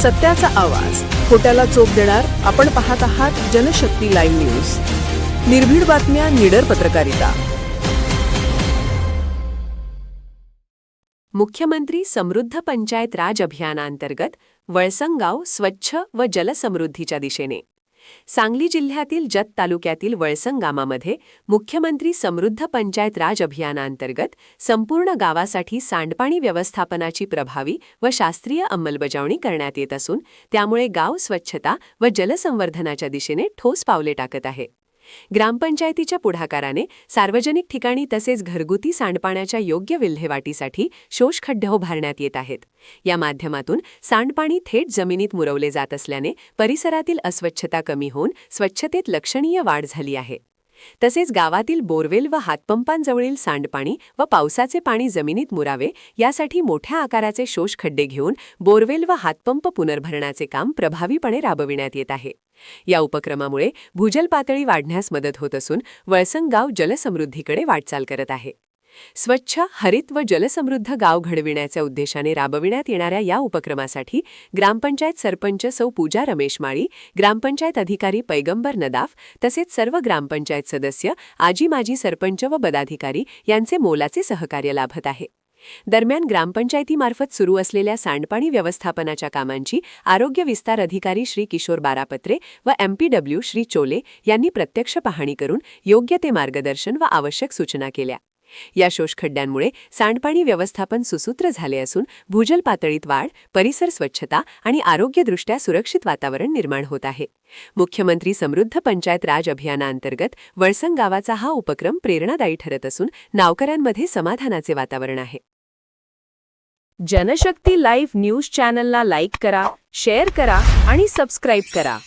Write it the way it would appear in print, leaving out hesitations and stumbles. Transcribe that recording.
सत्याचा आवाज, खोट्याला चोप देणार. आपण पाहत आहात जनशक्ती लाईव्ह न्यूज. निर्भीड बातम्या, निडर पत्रकारिता. मुख्यमंत्री समृद्ध पंचायत राज अभियानांतर्गत वळसंगाव स्वच्छ व जलसमृद्धीच्या दिशेने. सांगली जिल्ह्यातील जत तालुक्यातील वळसंगामामध्ये मुख्यमंत्री समृद्ध पंचायत राज अभियानांतर्गत संपूर्ण गावासाठी सांडपाणी व्यवस्थापनाची प्रभावी व शास्त्रीय अंमलबजावणी करण्यात येत असून त्यामुळे गाव स्वच्छता व जलसंवर्धनाच्या दिशेने ठोस पावले टाकत आहे. ग्रामपंचायतीच्या पुढाकाराने सार्वजनिक ठिकाणी तसेच घरगुती सांडपाण्याच्या योग्य विल्हेवाटीसाठी शोषखड्डे उभारण्यात येत आहेत. या माध्यमातून सांडपाणी थेट जमिनीत मुरवले जात असल्याने परिसरातील अस्वच्छता कमी होऊन स्वच्छतेत लक्षणीय वाढ झाली आहे. तसेच गावातील बोरवेल व हातपंपांजवळील सांडपाणी व पावसाचे पाणी जमिनीत मुरावे यासाठी मोठ्या आकाराचे शोषखड्डे घेऊन बोरवेल व हातपंप पुनर्भरणाचे काम प्रभावीपणे राबविण्यात येत आहे. या उपक्रमामुळे भूजल पातळी वाढण्यास मदत होत असून वळसंगाव जलसमृद्धीकडे वाटचाल करत आहे. स्वच्छ, हरित व जलसमृद्ध गाव घडविण्याच्या उद्देशाने राबविण्यात येणाऱ्या या उपक्रमासाठी ग्रामपंचायत सरपंच सौ पूजा रमेश माळी, ग्रामपंचायत अधिकारी पैगंबर नदाफ तसेच सर्व ग्रामपंचायत सदस्य, आजी माजी सरपंच व पदाधिकारी यांचे मोलाचे सहकार्य लाभत आहे. दरम्यान ग्रामपंचायतीमार्फत सुरू असलेल्या सांडपाणी व्यवस्थापनाच्या कामांची आरोग्य विस्तार अधिकारी श्री किशोर बारापत्रे व MPW श्री चोले यांनी प्रत्यक्ष पाहणी करून योग्य ते मार्गदर्शन व आवश्यक सूचना केल्या. या शोषखड्ड्यांमुळे सांडपाणी व्यवस्थापन सुसूत्र झाले असून भूजल पातळीत वाढ, परिसर स्वच्छता आणि आरोग्यदृष्ट्या सुरक्षित वातावरण निर्माण होत आहे. मुख्यमंत्री समृद्ध पंचायत राज अभियानांतर्गत वळसंगावाचा हा उपक्रम प्रेरणादायी ठरत असून नावकऱ्यांमध्ये समाधानाचे वातावरण आहे. जनशक्ती लाईव्ह न्यूज चॅनलला लाईक करा, शेअर करा आणि सबस्क्राईब करा.